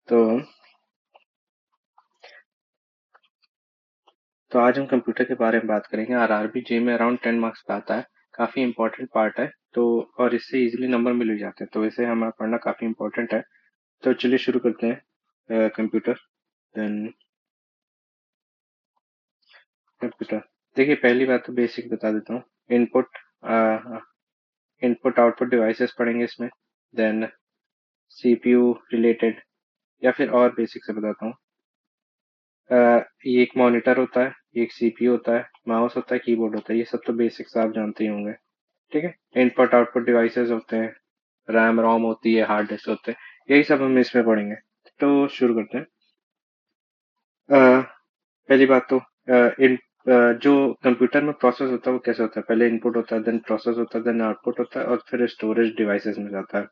तो तो आज हम कंप्यूटर के बारे में बात करेंगे। आरआरबी जी में अराउंड 10 मार्क्स का आता है। काफी इंपॉर्टेंट पार्ट है। तो और इससे इजीली नंबर मिल भी जाते हैं, तो इसे हमें पढ़ना काफी इंपॉर्टेंट है। तो चलिए शुरू करते हैं। Computer then computer. देखिए, पहली बात तो बेसिक बता देता हूँ। इनपुट इनपुट आउटपुट डिवाइसेस पढ़ेंगे इसमें। देन सीपीयू रिलेटेड, या फिर और बेसिक से बताता हूँ। ये एक मॉनिटर होता है, एक सीपीयू होता है, माउस होता है, कीबोर्ड होता है। ये सब तो बेसिक्स आप जानते ही होंगे। ठीक है। इनपुट आउटपुट डिवाइसेस होते हैं, रैम रोम होती है, हार्ड डिस्क होते हैं। यही सब हम इसमें पढ़ेंगे। तो शुरू करते हैं। पहली बात तो इन जो कंप्यूटर में प्रोसेस होता है वो कैसे होता है। पहले इनपुट होता है, देन प्रोसेस होता है, देन आउटपुट होता है, और फिर स्टोरेज डिवाइसेस में जाता है।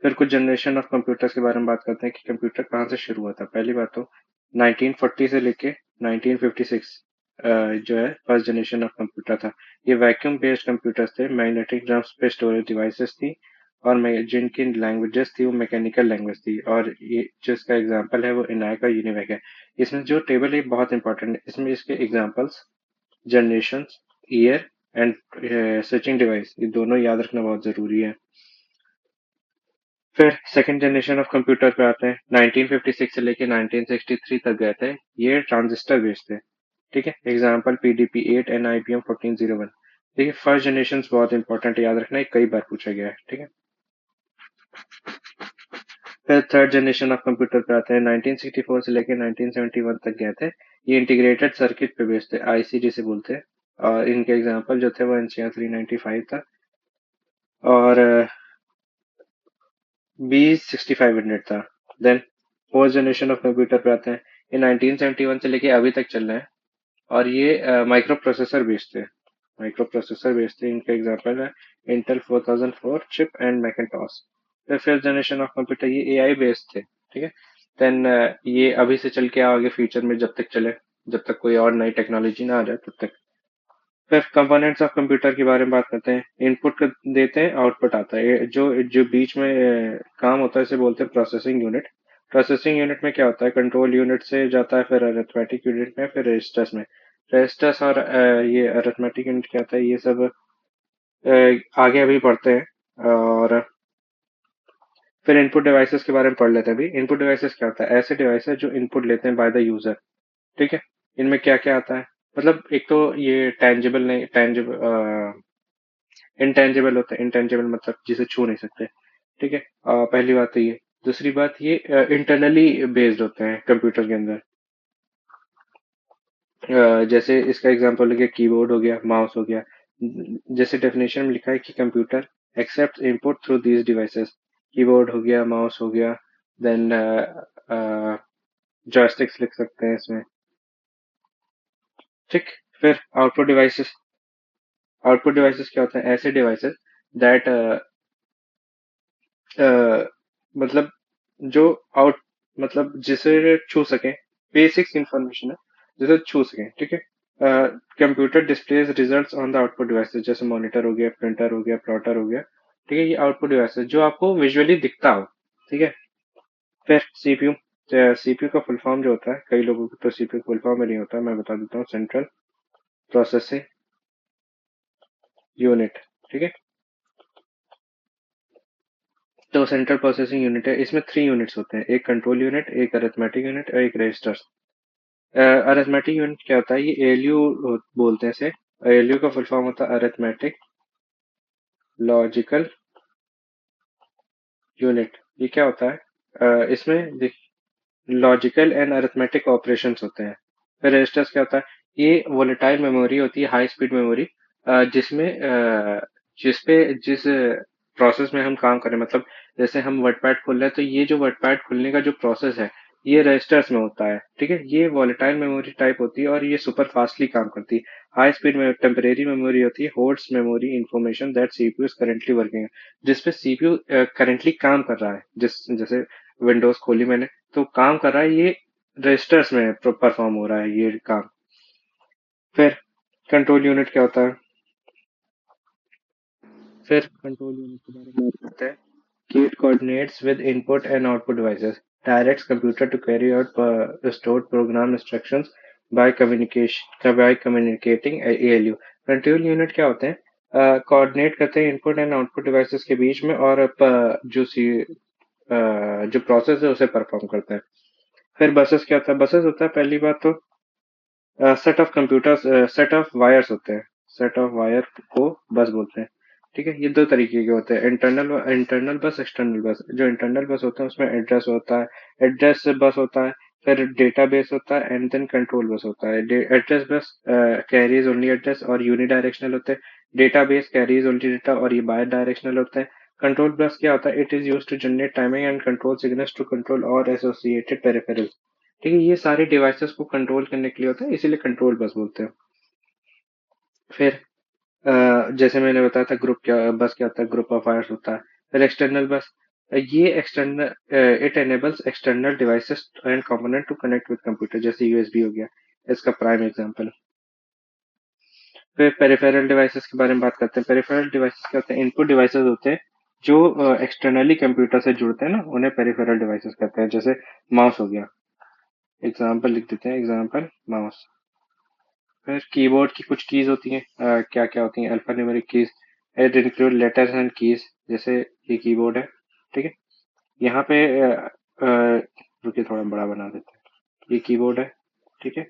फिर कुछ जनरेशन ऑफ कंप्यूटर्स के बारे में बात करते हैं कि कंप्यूटर कहाँ से शुरू हुआ था। पहली बात तो 1940 से लेके 1956 जो है फर्स्ट जनरेशन ऑफ कंप्यूटर था। ये वैक्यूम बेस्ड कंप्यूटर्स थे, मैग्नेटिक ड्रम्स पे स्टोरेज डिवाइसेस थी, और जिनकी लैंग्वेजेस थी वो मैकेनिकल लैंग्वेज थी। और ये जो इसका एग्जांपल है वो इनाय का यूनिवैक है। इसमें जो टेबल है बहुत इंपॉर्टेंट है। इसमें इसके examples, generation, year and switching device, ये दोनों याद रखना बहुत जरूरी है। फिर सेकंड जनरेशन ऑफ कंप्यूटर पे आते हैं। 1956 से लेके 1963 तक गए थे। ये ट्रांजिस्टर बेस्ड थे। ठीक है। Example PDP 8 and IBM 1401। देखिए, फर्स्ट जनरेशन बहुत इंपॉर्टेंट है, याद रखना, ये कई बार पूछा गया है। ठीक है। फिर थर्ड जनरेशन ऑफ कंप्यूटर पे आते हैं। 1964 से लेके 1971 तक गए थे। ये इंटीग्रेटेड सर्किट पे बेस्ड थे, आईसी जिसे बोलते हैं। और इनके एग्जाम्पल जो थे वो एनसीआर 395 था, और बी 6500 था। Then fourth generation of computer पे आते हैं। ये 1971 से लेके अभी तक चल रहे हैं, और ये माइक्रो प्रोसेसर बेस्ड थे। माइक्रो प्रोसेसर बेस्ड थे। इनके एग्जांपल है इंटेल 4004 चिप एंड मैकिन्टॉश। फिर फिफ्थ जनरेशन ऑफ कंप्यूटर, ये एआई बेस्ड थे। ठीक है। देन ये अभी से चल के आगे फ्यूचर में जब तक चले, जब तक कोई और नई टेक्नोलॉजी ना आ जाए तब तक। फिर कंपोनेंट्स ऑफ कंप्यूटर के बारे में बात करते हैं। इनपुट देते हैं, आउटपुट आता है। ये जो जो बीच में काम होता है इसे बोलते हैं प्रोसेसिंग यूनिट। प्रोसेसिंग यूनिट में क्या होता है, कंट्रोल यूनिट से जाता है, फिर अरिथमेटिक यूनिट में, फिर रजिस्टर्स में। रजिस्टर्स और ये अरिथमेटिक यूनिट क्या होता है, ये सब आगे अभी पढ़ते हैं। और फिर इनपुट डिवाइसेस के बारे में पढ़ लेते हैं अभी। इनपुट डिवाइसेस क्या होता है, ऐसे डिवाइसेस जो इनपुट लेते हैं बाय द यूजर। ठीक है। इनमें क्या क्या आता है, मतलब एक तो ये टेंजिबल नहीं, टेंजिबल इंटेंजिबल होता है। इंटेंजिबल मतलब जिसे छू नहीं सकते। ठीक है। पहली बात तो ये। दूसरी बात, ये इंटरनली बेस्ड होते हैं कंप्यूटर के अंदर। जैसे इसका एग्जांपल हो गया, कीबोर्ड हो गया, माउस हो गया। जैसे डेफिनेशन में लिखा है कि computer accept input through these devices. Keyboard हो गया, माउस हो गया, देन जॉयस्टिक्स लिख सकते हैं इसमें। ठीक। फिर आउटपुट डिवाइसेस क्या होता है, ऐसे डिवाइसेस दैट मतलब जो आउट मतलब जिसे छू सके, बेसिक्स इंफॉर्मेशन है जिसे छू सके। ठीक है। Computer displays results on the output devices, जैसे मॉनिटर हो गया, प्रिंटर हो गया, प्लॉटर हो गया। ठीक है। ये आउटपुट डिवाइस है जो आपको विजुअली दिखता हो। ठीक है। फिर सीपीयू। सीपीयू का फुल फॉर्म जो होता है, कई लोगों को तो सीपीयू फुल फॉर्म में नहीं होता, मैं बता देता हूँ, सेंट्रल प्रोसेसिंग यूनिट। ठीक है। तो सेंट्रल प्रोसेसिंग यूनिट है, इसमें 3 यूनिट्स होते हैं, एक कंट्रोल यूनिट, एक अरिथमेटिक यूनिट और एक रजिस्टर। अरिथमेटिक यूनिट क्या होता है, ये एएलयू बोलते हैं इसे। एएलयू का फुल फॉर्म होता है अरिथमेटिक लॉजिकल यूनिट। ये क्या होता है, इसमें लॉजिकल एंड अरिथमेटिक ऑपरेशंस होते हैं। फिर रजिस्टर्स क्या होता है, ये वोलेटाइल मेमोरी होती है, हाई स्पीड मेमोरी, जिसमें जिसपे जिस प्रोसेस में हम काम करें, मतलब जैसे हम वर्डपैड खोल रहे हैं तो ये जो वर्डपैड खुलने का जो प्रोसेस है ये रजिस्टर्स में होता है। ठीक है। ये वोलेटाइल मेमोरी टाइप होती है और ये सुपर फास्टली काम करती है। हाई स्पीड में टेम्परेरी मेमोरी होती है, holds memory information that CPU is currently working, जिसपे सीपीयू करेंटली काम कर रहा है। जैसे विंडोज खोली मैंने, तो काम कर रहा है ये, रजिस्टर्स में परफॉर्म हो रहा है ये काम। फिर कंट्रोल यूनिट क्या होता है, फिर कंट्रोल यूनिट के बारे में बात करते हैं। Keyed coordinates with input and output devices. Directs computer to carry out stored program instructions by communicating ALU. Control unit क्या होते हैं? कोऑर्डिनेट करते हैं इनपुट एंड आउटपुट डिवाइसेस के बीच में और जो प्रोसेस है उसे परफॉर्म करते हैं. फिर बसेस क्या होता है? बसेस होता है पहली बात तो set of computers, set of wires होते हैं. सेट ऑफ वायर को बस बोलते हैं. ठीक है, ये दो तरीके के होते हैं, इंटरनल बस, एक्सटर्नल बस. जो इंटरनल बस होता है उसमें एड्रेस होता है, एड्रेस बस होता है, फिर डेटाबेस होता है एंड देन कंट्रोल बस होता है. Address bus carries only address और यूनिडायरेक्शनल होते हैं. डेटाबेस कैरीज ओनली डेटा और ये बाय डायरेक्शनल होते हैं. कंट्रोल बस क्या होता है? It is use to generate timing and control signals to control और एसोसिएटेड पेरिफेरल्स. ठीक है, ये सारे डिवाइसेस को कंट्रोल करने के लिए होता है, इसीलिए कंट्रोल बस बोलते हैं. फिर जैसे मैंने बताया था ग्रुप क्या बस क्या होता है, ग्रुप ऑफ वायर्स होता है. फिर एक्सटर्नल बस, ये external it enables external devices and component to connect with computer, जैसे यूएसबी हो गया इसका प्राइम एग्जांपल. फिर पेरिफेरल डिवाइसेस के बारे में बात करते हैं. पेरिफेरल डिवाइसेस क्या होते हैं? इनपुट डिवाइसेस होते हैं जो एक्सटर्नली कंप्यूटर से जुड़ते हैं ना, उन्हें पेरिफेरल डिवाइसेस कहते हैं. जैसे माउस हो गया, एग्जाम्पल लिख देते हैं, एग्जाम्पल माउस. फिर कीबोर्ड की कुछ कीज होती हैं, क्या क्या होती हैं? Alpha numeric keys. It include letters and keys. जैसे ये कीबोर्ड है, ठीक है. यहाँ पे रुकिए थोड़ा बड़ा बना देते हैं. ये कीबोर्ड है, ठीक है.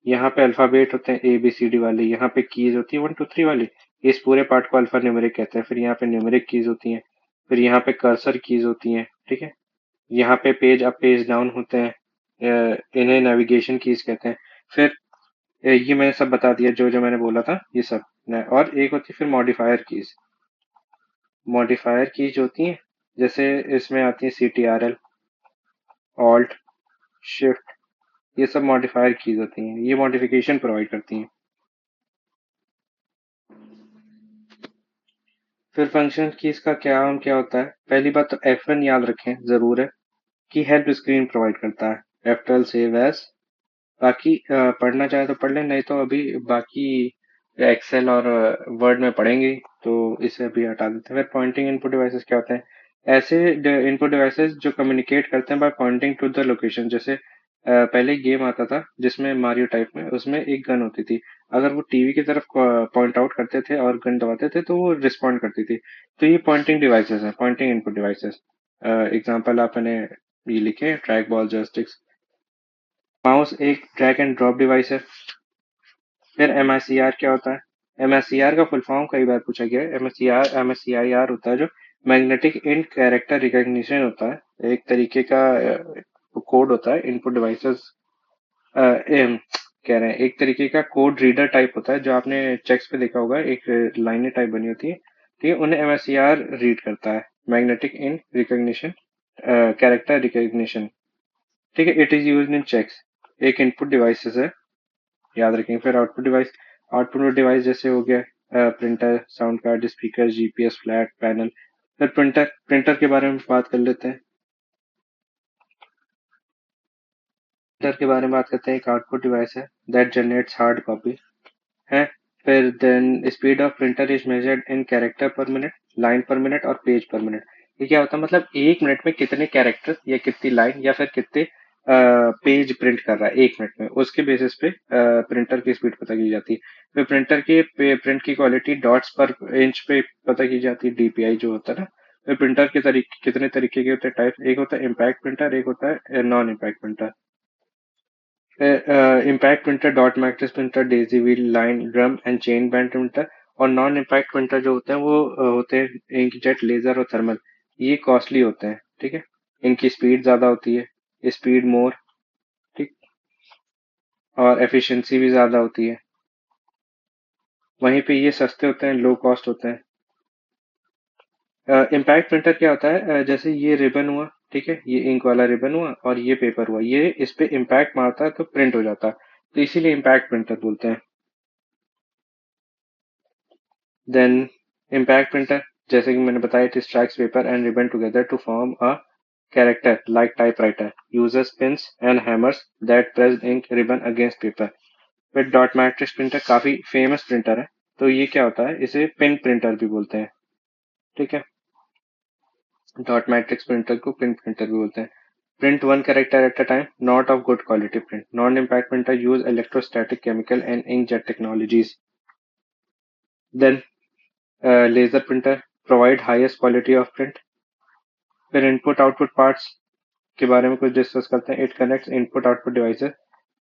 यहाँ पे अल्फाबेट होते हैं ए बी सी डी वाले. यहाँ पे कीज होती है 1 2 3 वाली. इस पूरे पार्ट को अल्फा न्यूमेरिक कहते हैं. फिर यहाँ पे न्यूमेरिक कीज होती हैं. फिर यहाँ पे कर्सर कीज होती हैं, ठीक है. यहाँ पे पेज अप पेज डाउन होते हैं, इन्हें नेविगेशन कीज कहते हैं. फिर ये मैंने सब बता दिया जो जो मैंने बोला था ये सब. और एक होती है फिर मॉडिफायर कीज. मॉडिफायर कीज होती हैं, जैसे इसमें आती है CTRL, ऑल्ट, शिफ्ट. ये सब मॉडिफायर कीज होती हैं, ये मॉडिफिकेशन प्रोवाइड करती हैं. फिर फंक्शन कीज का क्या होता है? पहली बात तो F1 याद रखें जरूर है कि हेल्प स्क्रीन प्रोवाइड करता है. F12 save as. बाकी पढ़ना चाहे तो पढ़ लें, नहीं तो अभी बाकी एक्सेल और वर्ड में पढ़ेंगे, तो इसे अभी हटा देते हैं. फिर पॉइंटिंग इनपुट डिवाइसेस क्या होते हैं? ऐसे इनपुट डिवाइसेस जो कम्युनिकेट करते हैं by pointing to the location. जैसे पहले गेम आता था जिसमें मारियो टाइप में, उसमें एक गन होती थी. अगर वो टीवी की तरफ पॉइंट आउट करते थे और गन दबाते थे तो वो रिस्पॉन्ड करती थी. तो ये पॉइंटिंग डिवाइसेस हैं, पॉइंटिंग इनपुट डिवाइसेस. एग्जाम्पल आपने ये लिखे, ट्रैक बॉल, जॉयस्टिक्स. माउस एक ड्रैग एंड ड्रॉप डिवाइस है. फिर MICR क्या होता है? MICR का फुल फॉर्म कई बार पूछा गया है. MSCIR होता है जो मैग्नेटिक इंड कैरेक्टर रिकॉग्निशन होता है. एक तरीके का कोड होता है इनपुट डिवाइसेस, कह रहे हैं एक तरीके का कोड रीडर टाइप होता है, जो आपने चेक्स पे देखा होगा, एक लाइनें टाइप बनी होती है. ठीक है, उन्हें MICR रीड करता है, magnetic ink recognition, character recognition. ठीक है, it is used in cheques. एक इनपुट डिवाइसेस है, याद रखेंगे. फिर आउटपुट डिवाइस जैसे हो गया printer, sound card, speaker, GPS, flat panel. फिर प्रिंटर, प्रिंटर के बारे में बात कर लेते हैं. प्रिंटर के बारे में बात करते हैं. एक आउटपुट डिवाइस है दैट जनरेट्स हार्ड कॉपी है. फिर then speed of printer is measured in character per minute, line per minute और पेज पर मिनट. ये क्या होता है? मतलब 1 मिनट में कितने कैरेक्टर या कितनी लाइन या फिर कितने पेज प्रिंट कर रहा है 1 मिनट में, उसके बेसिस पे प्रिंटर की स्पीड पता की जाती है. फिर प्रिंटर के प्रिंट की क्वालिटी डॉट्स पर इंच पे पता की जाती है, DPI जो होता है ना. फिर प्रिंटर के तरीके, कितने तरीके के होते हैं टाइप? एक होता है इम्पैक्ट प्रिंटर, एक होता है non impact printer. Impact printer, dot matrix printer, Daisy wheel, line, drum and chain band printer. और नॉन इम्पैक्ट प्रिंटर जो होते हैं वो होते हैं इंकजेट, लेजर और थर्मल. ये कॉस्टली होते हैं, ठीक है. इनकी स्पीड ज्यादा होती है, स्पीड मोर, ठीक, और एफिशिएंसी भी ज्यादा होती है. वहीं पे ये सस्ते होते हैं, लो कॉस्ट होते हैं. इम्पैक्ट प्रिंटर क्या होता है? जैसे ये रिबन हुआ, ठीक है, ये इंक वाला रिबन हुआ और ये पेपर हुआ, ये इस पे इम्पैक्ट मारता है तो प्रिंट हो जाता है, तो इसीलिए इम्पैक्ट प्रिंटर बोलते हैं. देन impact printer, जैसे कि मैंने बताया, it strikes paper and ribbon together to form a character like typewriter, uses pins and hammers that press ink ribbon against paper. फिर डॉट मैट्रिक्स प्रिंटर काफी फेमस प्रिंटर है, तो ये क्या होता है? इसे पिन प्रिंटर भी बोलते हैं, ठीक है. डॉट मैट्रिक्स प्रिंटर को पिन प्रिंटर भी बोलते हैं। Print one character at a time, not of good quality print. Non impact printer use electrostatic chemical and inkjet technologies. Then laser printer provide highest quality of print. फिर input output parts के बारे में कुछ discuss करते हैं। It connects input output devices.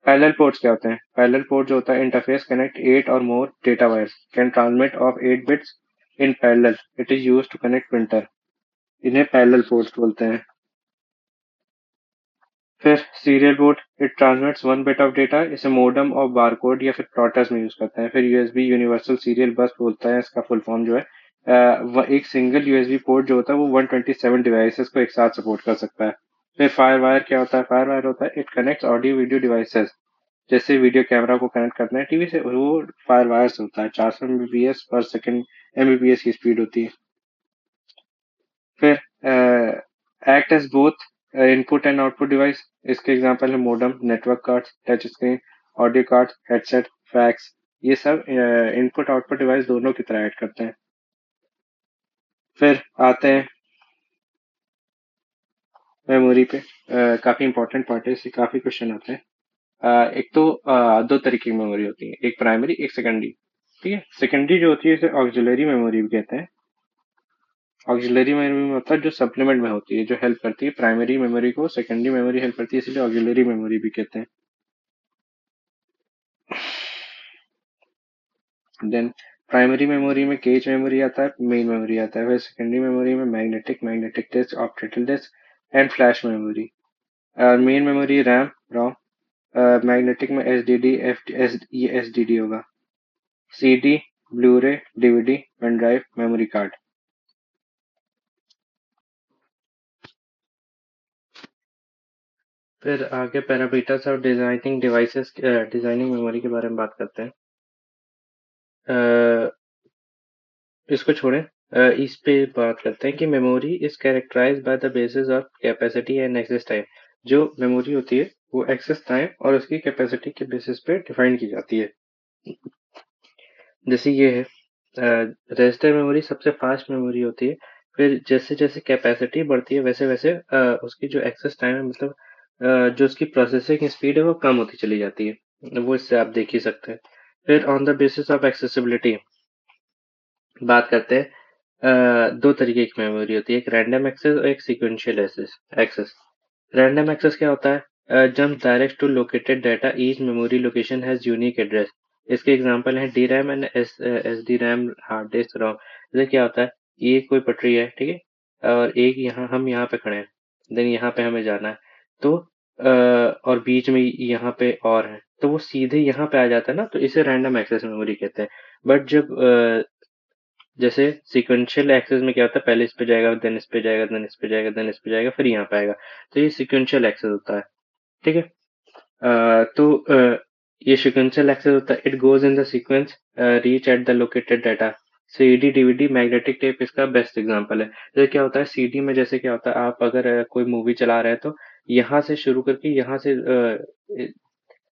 Parallel ports क्या होते हैं? पैरेलल पोर्ट जो होता है, इंटरफेस कनेक्ट 8 और more data wires, can transmit of 8 bits in parallel. It is used to connect printer. इन्हें पैरेलल पोर्ट्स बोलते हैं। फिर serial port, it transmits one bit of data. इसे मोडम और बारकोड या फिर प्लॉटर्स में यूज करते हैं। फिर यूएसबी, यूनिवर्सल सीरियल बस बोलता है इसका फुल फॉर्म जो है। एक सिंगल यूएसबी पोर्ट जो होता है वो 127 डिवाइसेस को एक साथ सपोर्ट कर सकता है। फिर फायर वायर क्या होता है? फायर वायर होता है, it connects audio video devices. जैसे वीडियो कैमरा को कनेक्ट करना है टीवी से, वो फायर वायर से होता है। 400 एमबीपीएस पर सेकंड एमबीपीएस की स्पीड होती है। फिर act as both input and output device. इसके एग्जांपल है modem, network card, touch screen, audio card, headset, fax. ये सब इनपुट आउटपुट डिवाइस दोनों की तरह ऐड करते हैं। फिर आते हैं मेमोरी पे। काफी इंपॉर्टेंट पार्ट है, इससे काफी क्वेश्चन आते हैं। एक तो दो तरीके की मेमोरी होती है, एक प्राइमरी एक सेकेंडरी। ठीक है, सेकेंडरी जो होती है इसे ऑक्सिलरी मेमोरी भी कहते हैं। ऑक्सिलरी मेमोरी में होता है जो सप्लीमेंट में होती है, जो हेल्प करती है प्राइमरी मेमोरी को। सेकेंडरी मेमोरी हेल्प करती है, इसलिए ऑक्सिलरी मेमोरी भी कहते हैं। देन प्राइमरी मेमोरी में केज मेमोरी आता है, मेन मेमोरी आता है। फिर सेकेंडरी मेमोरी में magnetic disk, optical disk and flash memory. Main memory RAM, ROM. Magnetic में एस डी डी, ये एस डी डी होगा। C D, Blu-ray, DVD, pen drive, memory card. फिर आगे पैरामीटर्स और डिजाइनिंग डिवाइसेस, डिजाइनिंग मेमोरी के बारे में बात करते हैं। इसको छोड़ें, इस पे बात करते हैं कि memory is characterize by the basis of capacity and access time. जो मेमोरी होती है वो एक्सेस टाइम और उसकी कैपेसिटी के बेसिस पे डिफाइन की जाती है। जैसे ये है, रजिस्टर मेमोरी सबसे फास्ट मेमोरी होती है। फिर जैसे जैसे कैपेसिटी बढ़ती है वैसे वैसे उसकी जो एक्सेस टाइम है, मतलब जो उसकी प्रोसेसिंग स्पीड है वो कम होती चली जाती है। वो इससे आप देख ही सकते हैं। फिर on the basis of accessibility बात करते हैं। दो तरीके की मेमोरी होती है, एक रैंडम एक्सेस और एक सीक्वेंशियल एक्सेस। रैंडम एक्सेस क्या होता है? Jump direct to located data, each memory location has unique address. इसके एग्जांपल हैं D RAM and S D RAM, hard disk, ROM. जैसे क्या होता है, ये कोई पटरी है, ठीक है, और एक यहाँ हम यहाँ पे खड़े हैं, देन यहाँ पे हमें जाना है, तो और बीच में यहाँ पे और है, तो वो सीधे यहाँ पे आ जाता है ना, तो इसे रैंडम एक्सेस मेमोरी कहते हैं। बट जब जैसे सीक्वेंशियल एक्सेस में क्या होता है, पहले इस पे जाएगा, देन इस पे जाएगा, देन इस पे जाएगा, देन इस पे जाएगा, फिर यहाँ पे आएगा। तो ये सीक्वेंशियल एक्सेस होता है। ठीक है। ये सीक्वेंशियल एक्सेस होता है, it goes in the sequence, reach at the located data. CD, DVD, magnetic tape इसका बेस्ट एग्जांपल है। जैसे क्या होता है सीडी में, जैसे क्या होता है, आप अगर कोई मूवी चला रहे हैं तो यहाँ से शुरू करके यहाँ से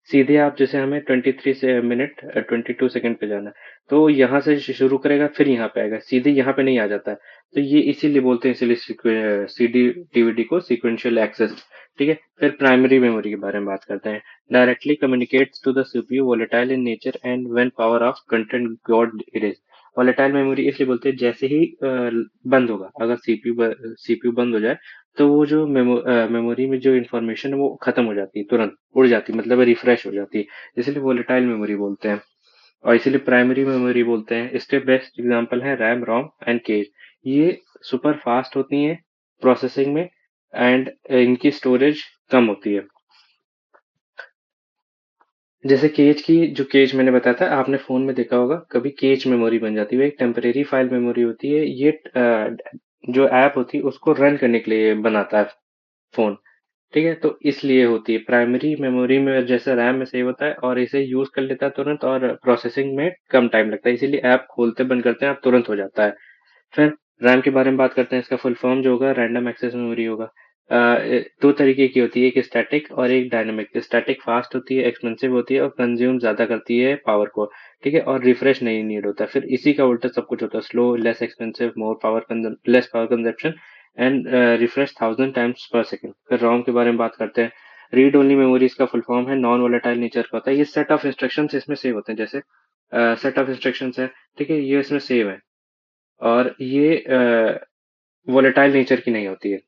सीधे आप, जैसे हमें 23 से मिनट 22 सेकंड पे जाना है, तो यहाँ से शुरू करेगा फिर यहाँ पे आएगा, सीधे यहाँ पे नहीं आ जाता है। तो ये इसीलिए बोलते हैं, इसीलिए सीडी डीवीडी को सीक्वेंशियल एक्सेस। ठीक है। फिर प्राइमरी मेमोरी के बारे में बात करते हैं। Directly communicates to the CPU, volatile in nature and when power off content got erase. Volatile memory इसलिए बोलते हैं, जैसे ही बंद होगा, अगर सीपीयू बंद हो जाए, तो वो जो मेमोरी में जो इन्फॉर्मेशन है वो खत्म हो जाती है, तुरंत उड़ जाती है, मतलब रिफ्रेश हो जाती है। इसलिए वोलेटाइल मेमोरी बोलते हैं, और इसीलिए प्राइमरी मेमोरी बोलते हैं। इसके बेस्ट एग्जांपल है रैम, रोम एंड केज। ये सुपर फास्ट होती हैं प्रोसेसिंग में, एंड इनकी स्टोरेज कम होती है। जैसे केज की, जो केज मैंने बताया था, आपने फोन में देखा होगा, कभी केज मेमोरी बन जाती है, वो एक टेम्परेरी फाइल मेमोरी होती है। ये जो ऐप होती है उसको रन करने के लिए बनाता है फोन। ठीक है, तो इसलिए होती है। प्राइमरी मेमोरी में जैसे रैम में सेव होता है और इसे यूज कर लेता है तुरंत, और प्रोसेसिंग में कम टाइम लगता है, इसीलिए ऐप खोलते बंद करते हैं आप तुरंत हो जाता है। फिर रैम के बारे में बात करते हैं। इसका फुल फॉर्म जो होगा रैंडम एक्सेस मेमोरी होगा। दो तरीके की होती है, एक स्टैटिक और एक डायनेमिक। स्टैटिक फास्ट होती है, एक्सपेंसिव होती है और कंज्यूम ज्यादा करती है पावर को। ठीक है, और रिफ्रेश नहीं नीड होता। फिर इसी का उल्टा सब कुछ होता है, slow, less expensive, more power, less power consumption and refresh 1000 times per second। फिर रोम के बारे में बात करते हैं। रीड ओनली मेमोरी इसका फुल फॉर्म है, नॉन वोलेटाइल नेचर का होता है। ये सेट ऑफ इंस्ट्रक्शंस इसमें सेव होते हैं, जैसे सेट ऑफ इंस्ट्रक्शंस है, ठीक है, ये इसमें सेव है, और ये वोलेटाइल नेचर की नहीं होती है।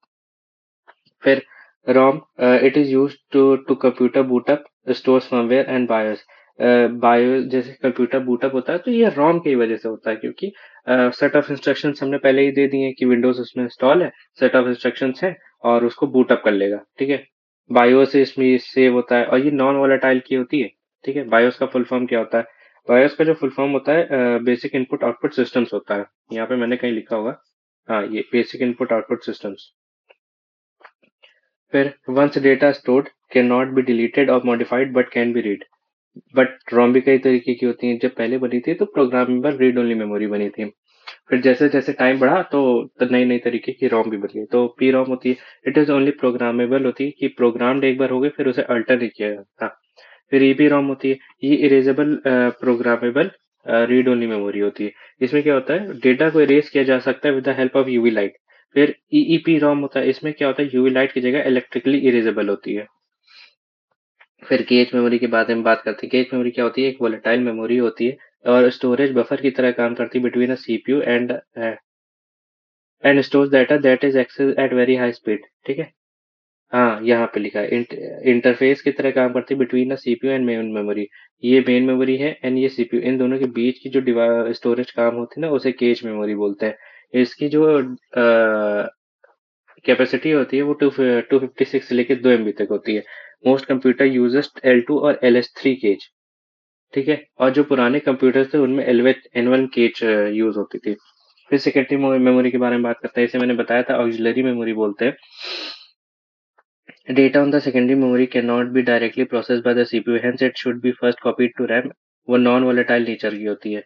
फिर ROM, it is use to computer boot up, stores firmware and BIOS. BIOS जैसे कंप्यूटर बूटअप होता है तो ये ROM की वजह से होता है, क्योंकि सेट ऑफ इंस्ट्रक्शंस हमने पहले ही दे दिए हैं कि विंडोज उसमें इंस्टॉल है, सेट ऑफ इंस्ट्रक्शंस है, और उसको बूटअप कर लेगा, ठीक है। बायोस इसमें सेव होता है, और ये नॉन वोलेटाइल की होती है, ठीक है। बायोस का फुल फॉर्म क्या होता है? बायोस का जो फुल फॉर्म होता है बेसिक इनपुट आउटपुट सिस्टम्स होता है। यहाँ पे मैंने कहीं लिखा होगा, हाँ, ये बेसिक इनपुट आउटपुट सिस्टम्स। फिर once data stored can not be deleted और modified but can be read. But ROM भी कई तरीके की होती है। जब पहले बनी थी तो प्रोग्रामेबल रीड ओनली मेमोरी बनी थी। फिर जैसे जैसे टाइम बढ़ा तो नई नई तरीके की रोम भी बनी। तो पी रोम होती है, इट इज ओनली प्रोग्रामेबल होती है, कि प्रोग्राम्ड एक बार हो गए फिर उसे अल्टर नहीं किया जाता। फिर ईपी रोम होती है, ये erasable programmable read only memory होती है। इसमें क्या होता है, डेटा को इरेज किया जा सकता है with the help of UV light. फिर ईईपी रोम होता है, इसमें क्या होता है, यूवी लाइट की जगह इलेक्ट्रिकली इरेजेबल होती है। फिर केच मेमोरी के बारे में बात करते हैं। केच मेमोरी क्या होती है, एक वोलेटाइल मेमोरी होती है, और स्टोरेज बफर की तरह काम करती है between a CPU and stores data that is access at very high speed, ठीक है। हाँ, यहाँ पे लिखा है इंटरफेस की तरह काम करती है between a CPU and main memory. ये मेन मेमोरी है एंड ये सीपीयू, इन दोनों के बीच की जो स्टोरेज काम होती है ना, उसे केच मेमोरी बोलते हैं। इसकी जो कैपेसिटी होती है वो 256 से लेकर 2 MB तक होती है। मोस्ट कंप्यूटर यूजेस L2 और LS3 केज, ठीक है। और जो पुराने कंप्यूटर थे उनमें N1 केज यूज होती थी। फिर सेकेंडरी मेमोरी के बारे में बात करते हैं। इसे मैंने बताया था ऑक्सिलरी मेमोरी बोलते हैं। Data on the secondary memory cannot be directly processed by the CPU, hence it should be first copied to RAM। वो नॉन वोलेटाइल नेचर की होती है,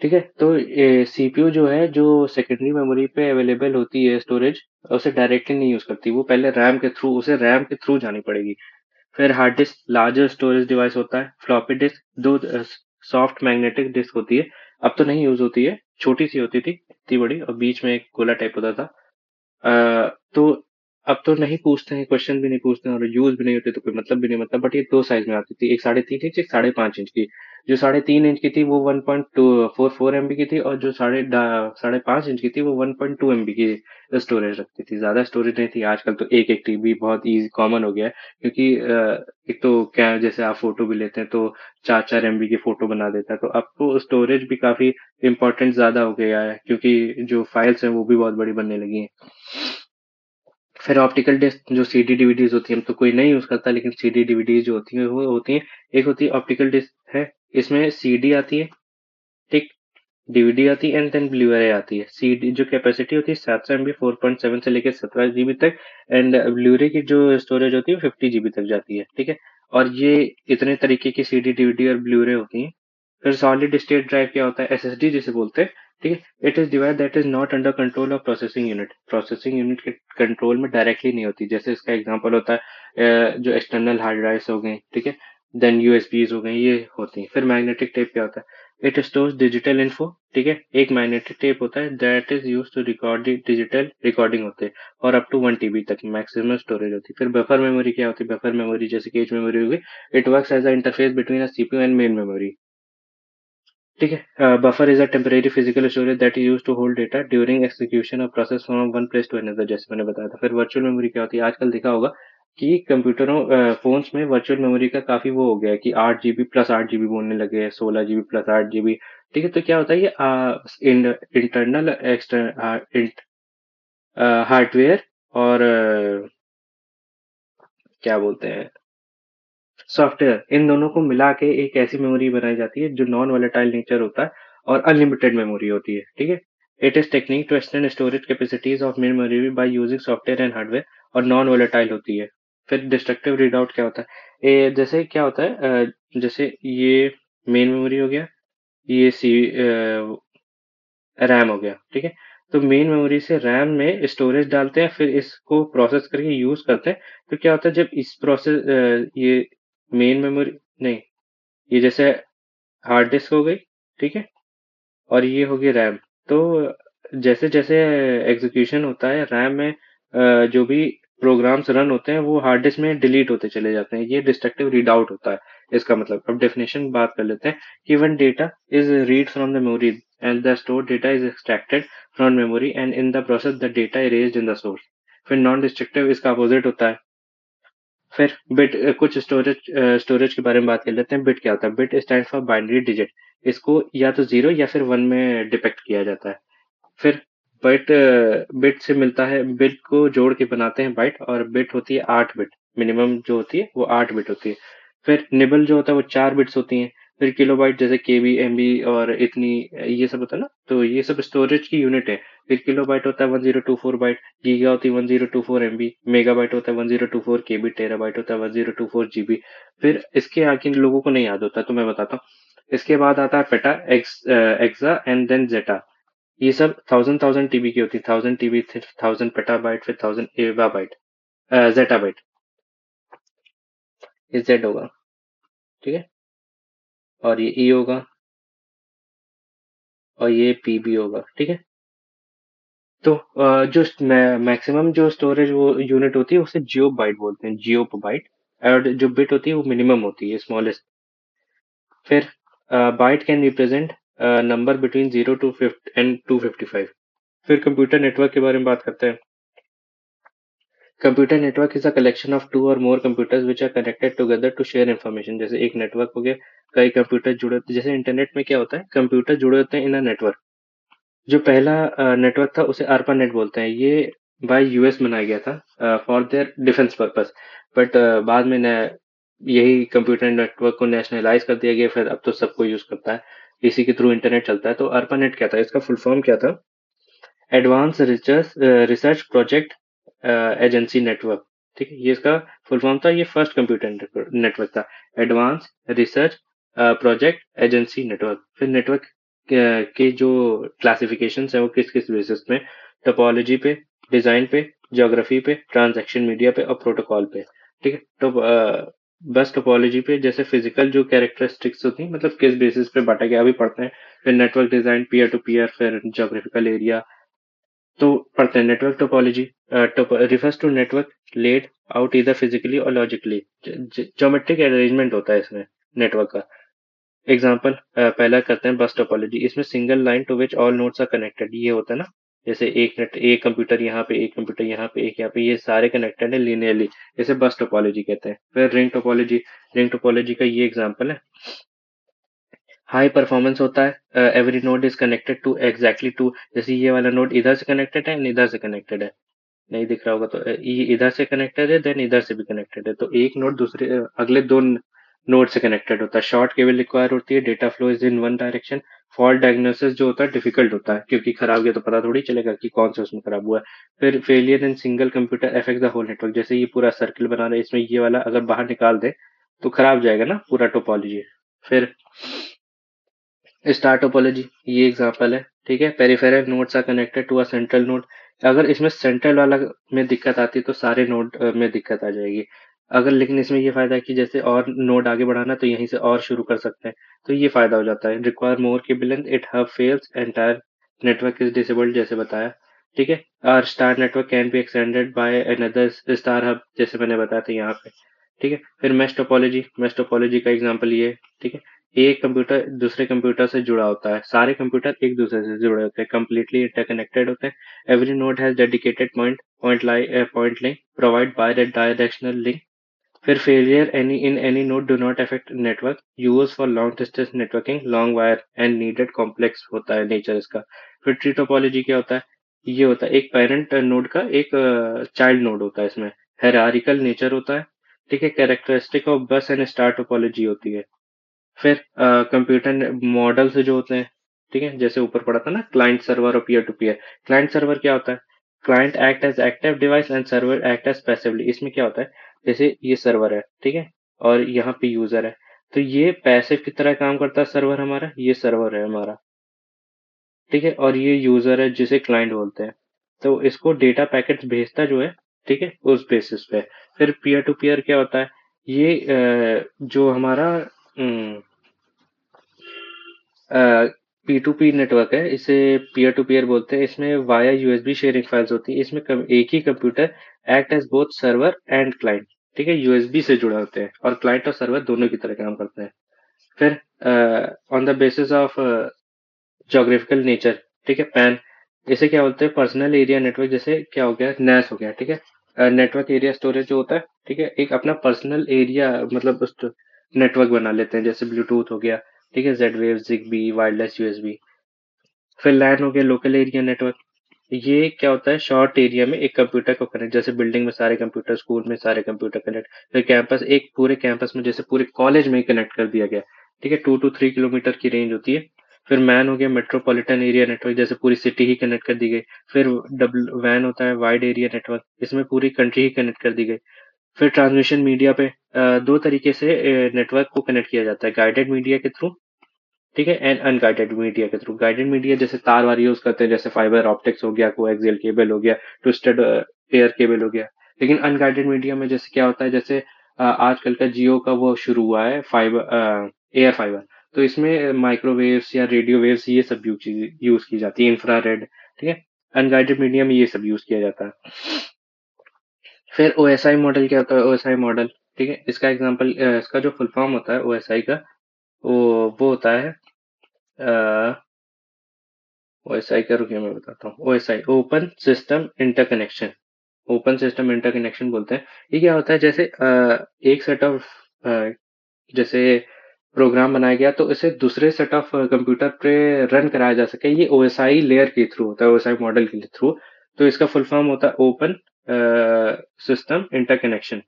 ठीक है। तो सीपीयू जो है, जो सेकेंडरी मेमोरी पे अवेलेबल होती है स्टोरेज, उसे डायरेक्टली नहीं यूज करती, वो पहले रैम के थ्रू, उसे रैम के थ्रू जानी पड़ेगी। फिर hard disk larger storage device होता है। फ्लॉपी डिस्क दो सॉफ्ट मैग्नेटिक डिस्क होती है, अब तो नहीं यूज होती है, छोटी सी होती थी, इतनी बड़ी, और बीच में एक गोला टाइप होता था। तो अब तो नहीं पूछते हैं, क्वेश्चन भी नहीं पूछते हैं, और यूज भी नहीं होते तो कोई मतलब भी नहीं, मतलब। बट ये दो साइज में आती थी, एक 3.5 इंच, एक 5.5 इंच की। जो 3.5 इंच की थी वो 1.44 MB की थी, और जो 5.5 इंच की थी वो 1.2 MB की स्टोरेज रखती थी। ज्यादा स्टोरेज नहीं थी। आजकल तो एक एक टीबी बहुत इजी कॉमन हो गया है, क्योंकि एक तो क्या, जैसे आप फोटो भी लेते हैं तो 4-4 MB की फोटो बना देता है, तो अब तो स्टोरेज भी काफी इंपॉर्टेंट ज्यादा हो गया है, क्योंकि जो फाइल्स हैं वो भी बहुत बड़ी बनने लगी हैं। फिर ऑप्टिकल डिस्क, जो सीडी डीवीडीज होती है, हम तो कोई नहीं यूज करता, लेकिन सीडी डीवीडीज जो होती है वो होती है। एक होती है ऑप्टिकल डिस्क है, इसमें सीडी आती है, ठीक, डीवीडी आती है, एंड देन ब्लू-रे आती है। सीडी जो कैपेसिटी होती है 700 MB 4.7 से लेकर 17 GB तक, एंड ब्लू-रे की जो स्टोरेज होती है 50 GB तक जाती है, ठीक है। और ये इतने तरीके की सीडी डीवीडी और ब्लू-रे होती है। फिर सॉलिड स्टेट ड्राइव क्या होता है, एसएसडी जिसे बोलते हैं, ठीक है। It is device that is not under control of processing unit, processing unit के कंट्रोल में डायरेक्टली नहीं होती। जैसे इसका एग्जांपल होता है जो एक्सटर्नल हार्ड ड्राइव्स हो गई, ठीक है, देन यूएसबीज हो गई, ये होती हैं। फिर मैग्नेटिक टेप क्या होता है, इट स्टोर्स डिजिटल इन्फो, ठीक है। एक मैग्नेटिक टेप होता है that is use to record digital recording होते हैं, और अप टू 1 TB तक मैक्सिमम स्टोरेज होती है। फिर बफर मेमोरी क्या होती है, बफर मेमोरी जैसे केज मेमोरी हो गई, it works as a interface between a CPU and main memory, ठीक है। Buffer is a temporary physical storage that is use to hold data during execution of process from one place to another, जैसे मैंने बताया था। फिर virtual memory क्या होती है, आजकल देखा होगा कि कंप्यूटरों फोन्स में वर्चुअल मेमोरी का काफी वो हो गया है, कि 8 GB प्लस 8 GB बोलने लगे हैं, 16 GB प्लस 8 GB, ठीक है। तो क्या होता है, ये इंटरनल एक्सटर्नल हार्डवेयर और क्या बोलते हैं, सॉफ्टवेयर, इन दोनों को मिला के एक ऐसी मेमोरी बनाई जाती है जो नॉन वोलेटाइल नेचर होता है, और अनलिमिटेड मेमोरी होती है, ठीक है। It is technique to extend storage capacities of memory by using software and hardware, और नॉन वोलेटाइल होती है। फिर डिस्ट्रक्टिव रीडआउट क्या होता है, जैसे क्या होता है, जैसे ये मेन मेमोरी हो गया, ये सी रैम हो गया, ठीक है। तो मेन मेमोरी से रैम में स्टोरेज डालते हैं, फिर इसको प्रोसेस करके यूज करते हैं। तो क्या होता है, जब इस ये मेन मेमोरी, नहीं, ये जैसे हार्ड डिस्क हो गई, ठीक है, और ये होगी रैम। तो जैसे जैसे एग्जीक्यूशन होता है रैम में, जो भी प्रोग्राम्स रन होते हैं वो हार्ड डिस्क में डिलीट होते चले जाते हैं, ये डिस्ट्रक्टिव रीड आउट होता है। इसका मतलब अब डेफिनेशन बात कर लेते हैं कि one data is read from the memory and the store data is extracted from memory and in the process the data erased in the source. फिर नॉन डिस्ट्रक्टिव इसका अपोजिट होता है। फिर बिट, कुछ स्टोरेज के बारे में बात कर लेते हैं। बिट क्या होता है? Bit stand for binary digit. इसको या तो जीरो या फिर वन में डिपेक्ट किया जाता है। फिर बाइट, बिट से मिलता है, बिट को जोड़ के बनाते हैं बाइट, और बिट होती है 8 बिट। मिनिमम जो होती है वो 8 बिट होती है। फिर निबल जो होता है वो 4 बिट्स होती हैं। फिर किलोबाइट जैसे केबी, एमबी और इतनी, ये सब होता है ना, तो ये सब स्टोरेज की यूनिट है। फिर किलोबाइट होता है 1024 बाइट, गीगा होती है 1024 MB, मेगाबाइट होता है 1024 KB, टेराबाइट होता है 1024 GB। फिर इसके आगे लोगों को नहीं याद होता तो मैं बताता हूँ। इसके बाद आता है पेटा, एक्सा एंड देन जेटा। ये सब 1000 1000 TB की होती है। 1000 TB, फिर 1000 पेटाबाइट, फिर 1000 एवाबाइट, जेटाबाइट। ये जेड होगा, ठीक है। और ये ई होगा, और ये पीबी होगा, ठीक है। तो जो मैक्सिमम जो स्टोरेज वो यूनिट होती है उसे जियो बाइट बोलते हैं, जियो बाइट। और जो बिट होती है वो मिनिमम होती है, स्मॉलेस्ट। फिर byte can represent number between 0 to 50 and 255। फिर कंप्यूटर नेटवर्क के बारे में बात करते हैं। Computer network is a collection of two or more computers which are connected together to share information. जैसे एक नेटवर्क हो गया, कई कंप्यूटर जुड़े होते हैं। जैसे इंटरनेट में क्या होता है, कंप्यूटर जुड़े होते हैं इन अ नेटवर्क। जो पहला नेटवर्क था उसे ARPA नेट बोलते हैं। ये बाय यूएस बनाया गया था for their defence purpose. But बाद में यही कंप्यूटर नेटवर्क को नेशनलाइज कर दिया गया, फिर अब तो सबको यूज करता है, इसी के थ्रू इंटरनेट चलता है। तो ARPA नेट क्या था, इसका फुल फॉर्म क्या था? Advance research project agency network. ठीक है, ये इसका फुल फॉर्म था। ये फर्स्ट कंप्यूटर नेटवर्क था, advance research project agency network. फिर नेटवर्क के जो क्लासिफिकेशन है वो किस किस बेसिस पे? टोपोलॉजी पे, डिजाइन पे, ज्योग्राफी पे, ट्रांजैक्शन मीडिया पे और प्रोटोकॉल पे। ठीक है। तो बस टोपोलॉजी पे जैसे फिजिकल जो कैरेक्टरिस्टिक्स होती हैं, मतलब किस बेसिस पे बांटा गया, अभी पढ़ते हैं। फिर network design, peer to peer, फिर ज्योग्राफिकल एरिया। तो पढ़ते हैं network topology. Refers to network laid out इधर फिजिकली और लॉजिकली। ज्योमेट्रिक अरेंजमेंट होता है इसमें नेटवर्क का। एग्जाम्पल पहला करते हैं बस टोपोलॉजी। इसमें single line to which all nodes are connected, ये होता है ना। जैसे एक कंप्यूटर यहाँ पे, एक कंप्यूटर यहाँ पे, एक यहाँ पे, ये सारे कनेक्टेड है लीनियरली। इसे बस टोपोलॉजी कहते हैं। फिर रिंग टोपोलॉजी। रिंग टोपोलॉजी का ये एग्जाम्पल है। हाई परफॉर्मेंस होता है, every node is connected to exactly two. जैसे ये वाला नोड इधर से कनेक्टेड है, इधर से कनेक्टेड है, नहीं दिख रहा होगा तो ये इधर से कनेक्टेड है, देन इधर से भी कनेक्टेड है। तो एक नोड दूसरे अगले दो नोड से कनेक्टेड होता है। शॉर्ट केबल रिक्वायर होती है, data flow is in one direction. Fault diagnosis जो होता है डिफिकल्ट होता है, क्योंकि खराब गया तो पता थोड़ी चलेगा कि कौन सा उसमें खराब हुआ है। फिर failure in single computer affect the whole network. जैसे ये पूरा सर्किल बना रहे हैं, इसमें ये वाला अगर बाहर निकाल दे तो खराब जाएगा ना पूरा टोपोलॉजी। फिर स्टार टोपोलॉजी, ये एग्जांपल है। ठीक है, peripheral nodes are connected to a central node. अगर इसमें सेंट्रल वाला में दिक्कत आती है तो सारे नोड में दिक्कत आ जाएगी। अगर लेकिन इसमें ये फायदा है कि जैसे और नोड आगे बढ़ाना तो यहीं से और शुरू कर सकते हैं, तो ये फायदा हो जाता है। Require more cable length, it hub fails, entire network is disabled, जैसे बताया। ठीक है। और star network can be extended by another star hub, जैसे मैंने बताया था यहाँ पे। ठीक है। फिर मेश टोपोलॉजी। मेश टोपोलॉजी का एग्जांपल ये है। ठीक है, एक कंप्यूटर दूसरे कंप्यूटर से जुड़ा होता है, सारे कंप्यूटर एक दूसरे से जुड़े होते हैं, कंप्लीटली इंटरकनेक्टेड होते हैं। Every node has dedicated point link provide by directional link. फिर failure any node do not affect network, use for long distance networking, long wire and needed complex होता है नेचर इसका। फिर ट्री टोपोलॉजी क्या होता है? ये होता है एक पेरेंट नोड का एक चाइल्ड नोड होता है, इसमें हायरार्किकल नेचर होता है। ठीक है, कैरेक्टरिस्टिक ऑफ बस एंड स्टार टोपोलॉजी होती है। फिर कंप्यूटर मॉडल्स जो होते हैं, ठीक है, जैसे ऊपर पढ़ा था ना, क्लाइंट सर्वर और peer to peer. Client server क्या होता है? Client act as active device and server act as passively. इसमें क्या होता है? जैसे ये सर्वर है, ठीक है, और यहाँ पे यूजर है, तो ये पैसिव की तरह काम करता है सर्वर हमारा, ये सर्वर है हमारा। ठीक है, और ये यूजर है जिसे क्लाइंट बोलते हैं। तो इसको डेटा पैकेट्स भेजता जो है, ठीक है, उस बेसिस पे। फिर पीयर टू पीयर क्या होता है? ये जो हमारा P2P नेटवर्क है, इसे पीयर टू पीयर बोलते हैं। इसमें वाया यूएसबी शेयरिंग फाइल्स होती है। इसमें एक ही computer act as both server and client. ठीक है, यूएसबी से जुड़े होते हैं और क्लाइंट और सर्वर दोनों की तरह काम करते हैं। फिर on the basis of geographical nature, ठीक है, पैन, इसे क्या बोलते हैं, पर्सनल एरिया नेटवर्क। जैसे क्या हो गया, नैस हो गया, ठीक है, नेटवर्क एरिया स्टोरेज जो होता है, ठीक है, एक अपना पर्सनल एरिया मतलब उस नेटवर्क बना लेते हैं, जैसे ब्लूटूथ हो गया, ठीक है, Z wave, Zigbee, wireless USB. फिर लैन हो गया, लोकल एरिया नेटवर्क। ये क्या होता है, शॉर्ट एरिया में एक कंप्यूटर को कनेक्ट, जैसे बिल्डिंग में सारे कंप्यूटर, स्कूल में सारे कंप्यूटर कनेक्ट। फिर कैंपस, एक पूरे कैंपस में जैसे पूरे कॉलेज में ही कनेक्ट कर दिया गया, ठीक है, 2 to 3 किलोमीटर की रेंज होती है। फिर मैन हो गया, मेट्रोपॉलिटन एरिया नेटवर्क, जैसे पूरी सिटी ही कनेक्ट कर दी गई। फिर डब्ल वैन होता है, वाइड एरिया नेटवर्क, इसमें पूरी कंट्री ही कनेक्ट कर दी गई। फिर ट्रांसमिशन मीडिया पे दो तरीके से नेटवर्क को कनेक्ट किया जाता है, गाइडेड मीडिया के थ्रू, ठीक है, एंड अनगाइडेड मीडिया के थ्रू। गाइडेड मीडिया जैसे तार वार यूज करते हैं, जैसे फाइबर ऑप्टिक्स हो गया, कोएक्सियल केबल हो गया, ट्विस्टेड एयर केबल हो गया। लेकिन अनगाइडेड मीडिया में जैसे क्या होता है, जैसे आजकल का जियो का वो शुरू हुआ है फाइबर, एयर फाइबर। तो इसमें माइक्रोवेव्स या रेडियो वेव्स ये सब यूज की जाती है, इंफ्रारेड, ठीक है। अनगाइडेड मीडिया में ये सब यूज किया जाता है। फिर ओएसआई मॉडल क्या होता है, ओएसआई मॉडल, ठीक है, इसका एग्जांपल, इसका जो फुल फॉर्म होता है ओएसआई का, वो होता है ओएसआई का, रुकिए मैं बताता हूँ। OSI, open system interconnection, open system interconnection बोलते हैं। ये क्या होता है, जैसे एक सेट ऑफ, जैसे प्रोग्राम बनाया गया तो इसे दूसरे सेट ऑफ कंप्यूटर पे रन कराया जा सके, ये ओएसआई लेयर के थ्रू होता है, ओएसआई मॉडल के थ्रू। तो इसका फुल फॉर्म होता है ओपन सिस्टम इंटरकनेक्शन।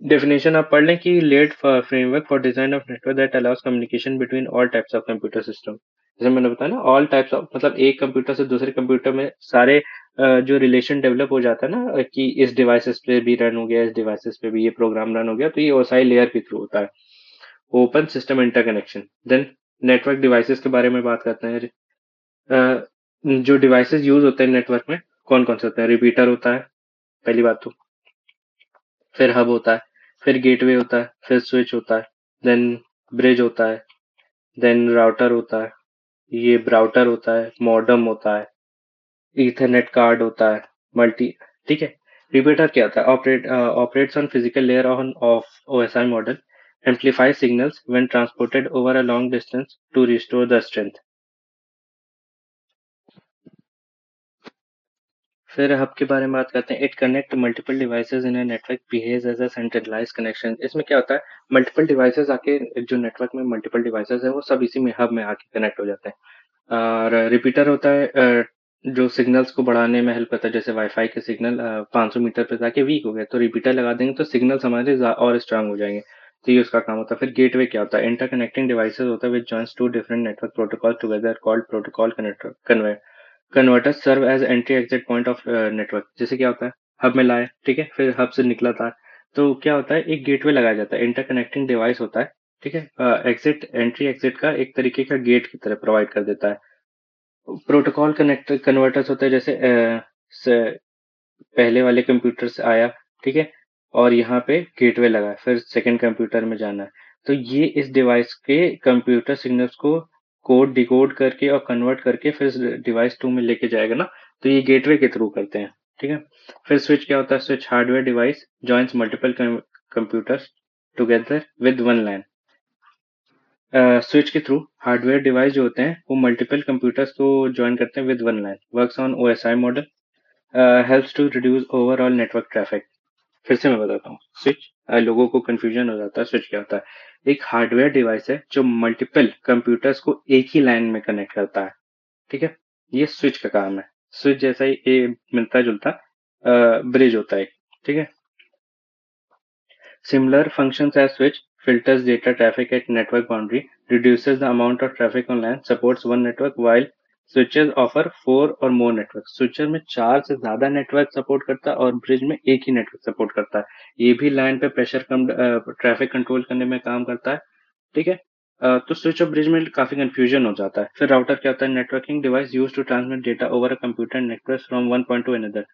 डेफिनेशन आप पढ़ लें कि layered framework for design of network that allows communication between all types of computer system. जैसे मैंने बताया ना, ऑल टाइप्स ऑफ मतलब एक कंप्यूटर से दूसरे कंप्यूटर में सारे जो रिलेशन डेवलप हो जाता है ना, कि इस डिवाइसेस पे भी रन हो गया, इस डिवाइसेस पे भी ये प्रोग्राम रन हो गया, तो ये ओएसआई लेयर के थ्रू होता है, open system interconnection. Then network devices के बारे में बात करते हैं। अ, जो डिवाइसेस यूज होते हैं नेटवर्क में, कौन कौन से होते हैं, रिपीटर होता है पहली बात तो, फिर हब होता है, फिर गेटवे होता है, फिर स्विच होता है, देन ब्रिज होता है, देन राउटर होता है, ये ब्राउटर होता है, मॉडेम होता है, ईथरनेट कार्ड होता है, मल्टी, ठीक है। रिपीटर क्या होता है, operates on physical layer on of OSI model, amplify signals when transported over a long distance to restore the strength. फिर हब के बारे में बात करते हैं। It connect multiple devices in a network, behaves as a centralized connection. इसमें क्या होता है, मल्टीपल डिवाइसेस आके, जो नेटवर्क में मल्टीपल डिवाइसेस है वो सब इसी में हब में आके कनेक्ट हो जाते हैं। और रिपीटर होता है, जो सिग्नल्स को बढ़ाने में हेल्प करता है। जैसे वाईफाई के सिग्नल 500 मीटर पे जाके वीक हो गए, तो रिपीटर लगा देंगे तो सिग्नल्स हमारे और स्ट्रांग हो जाएंगे। तो ये उसका काम होता है। फिर गेटवे क्या होता है, इंटरकनेक्टिंग डिवाइसेस होता है which joins two different network protocol together called protocol connector. Converters serve as entry exit point of network. जैसे क्या होता है, हब में लाए, ठीक है, फिर हब से निकला तार, तो क्या होता है, एक गेटवे लगाया जाता है, इंटरकनेक्टिंग डिवाइस होता है, ठीक है, एग्जिट, एंट्री एग्जिट का एक तरीके का गेट की तरह प्रोवाइड कर देता है। प्रोटोकॉल कनेक्ट कन्वर्टर्स होते हैं, जैसे पहले वाले कंप्यूटर से आया, ठीक है, और यहाँ पे गेटवे लगा, फिर सेकंड कंप्यूटर में जाना है, तो ये इस डिवाइस के कंप्यूटर सिग्नल्स को कोड डिकोड करके और कन्वर्ट करके फिर डिवाइस 2 में लेके जाएगा ना, तो ये गेटवे के थ्रू करते हैं, ठीक है। फिर स्विच क्या होता है, switch hardware device joins multiple computers together with one LAN. Switch के थ्रू हार्डवेयर डिवाइस जो होते हैं वो मल्टीपल कंप्यूटर्स को ज्वाइन करते हैं with one LAN, works on OSI model, helps to reduce overall network traffic. फिर से मैं बताता हूँ स्विच, लोगों को कंफ्यूजन हो जाता है। स्विच क्या होता है, एक हार्डवेयर डिवाइस है जो मल्टीपल कंप्यूटर्स को एक ही लाइन में कनेक्ट करता है, ठीक है, ये स्विच का काम है। स्विच जैसा ही ये मिलता जुलता ब्रिज होता है, ठीक है। Similar functions as switch, filters data traffic at network boundary, reduces the amount of traffic on LAN, supports one network, while switches offer 4 or more networks. switcher में 4 से ज्यादा नेटवर्क सपोर्ट करता है और ब्रिज में एक ही नेटवर्क सपोर्ट करता है। ये भी लाइन पे प्रेशर कम, ट्रैफिक कंट्रोल करने में काम करता है, ठीक है। तो स्विच और ब्रिज में काफी कंफ्यूजन हो जाता है। फिर राउटर क्या होता है, networking device use to transmit data over a computer network from one point to another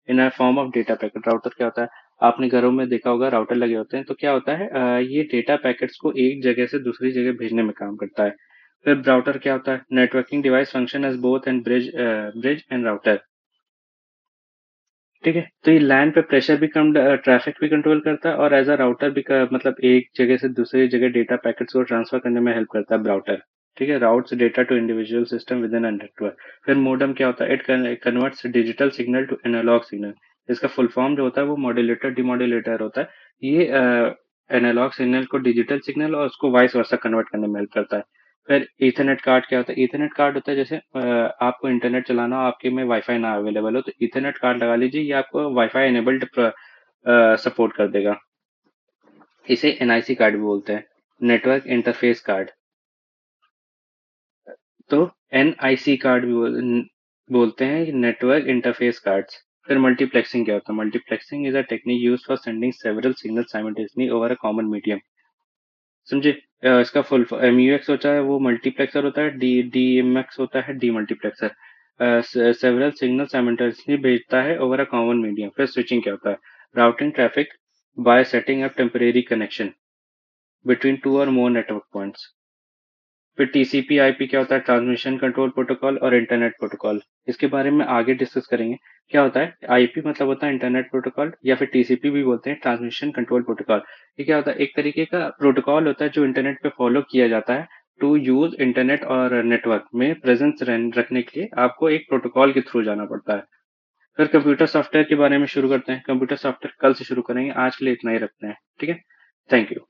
in a form of data packet. Router क्या होता है, आपने घरों में देखा होगा राउटर लगे होते हैं, तो क्या होता है, ये डेटा पैकेट्स को एक जगह से दूसरी जगह भेजने में काम करता है। फिर राउटर क्या होता है? Networking device function as both and bridge and router. ठीक है, तो ये लैन पे प्रेशर भी कम, ट्रैफिक भी कंट्रोल करता है, और एज अ राउटर भी मतलब एक जगह से दूसरी जगह डेटा पैकेट्स को ट्रांसफर करने में हेल्प करता है राउटर। ठीक है, routes data to individual system within a network. फिर मोडम क्या होता है? It converts digital signal to analog signal. इसका फुल फॉर्म जो होता है वो मॉड्यूलेटर डिमॉड्यूलेटर होता है। ये एनालॉग सिग्नल को डिजिटल सिग्नल और उसको वॉइस वर्सा कन्वर्ट करने में हेल्प करता है। फिर ईथरनेट कार्ड क्या होता है? ईथरनेट कार्ड होता है जैसे आपको इंटरनेट चलाना हो, आपके में वाईफाई ना अवेलेबल हो, तो ईथरनेट कार्ड लगा लीजिए, ये आपको वाईफाई एनेबल्ड सपोर्ट कर देगा। इसे एनआईसी कार्ड भी बोलते हैं, नेटवर्क इंटरफेस कार्ड। तो एनआईसी कार्ड भी बोलते हैं नेटवर्क इंटरफेस कार्ड्स। फिर मल्टीप्लेक्सिंग क्या होता है? Multiplexing is a technique used for sending several signal simultaneously over a common medium. समझे? इसका फुल एमयूएक्स होता है वो मल्टीप्लेक्सर होता है, डी डीएमएक्स होता है डीमल्टीप्लेक्सर। सेवरल सिग्नल साइमल्टेनियसली भेजता है ओवर अ कॉमन मीडियम। फिर स्विचिंग क्या होता है? Routing traffic bye setting up temporary connection between two or more network points. फिर टीसीपी आईपी क्या होता है? ट्रांसमिशन कंट्रोल प्रोटोकॉल और इंटरनेट प्रोटोकॉल। इसके बारे में आगे डिस्कस करेंगे। क्या होता है आईपी? मतलब होता है इंटरनेट प्रोटोकॉल, या फिर टीसीपी भी बोलते हैं, ट्रांसमिशन कंट्रोल प्रोटोकॉल। ये क्या होता है? एक तरीके का प्रोटोकॉल होता है जो इंटरनेट पे फॉलो किया जाता है टू यूज इंटरनेट और नेटवर्क में प्रेजेंस रखने के लिए आपको एक प्रोटोकॉल के थ्रू जाना पड़ता है। फिर कंप्यूटर सॉफ्टवेयर के बारे में शुरू करते हैं। कंप्यूटर सॉफ्टवेयर कल से शुरू करेंगे, आज के लिए इतना ही रखते हैं। ठीक है, थैंक यू।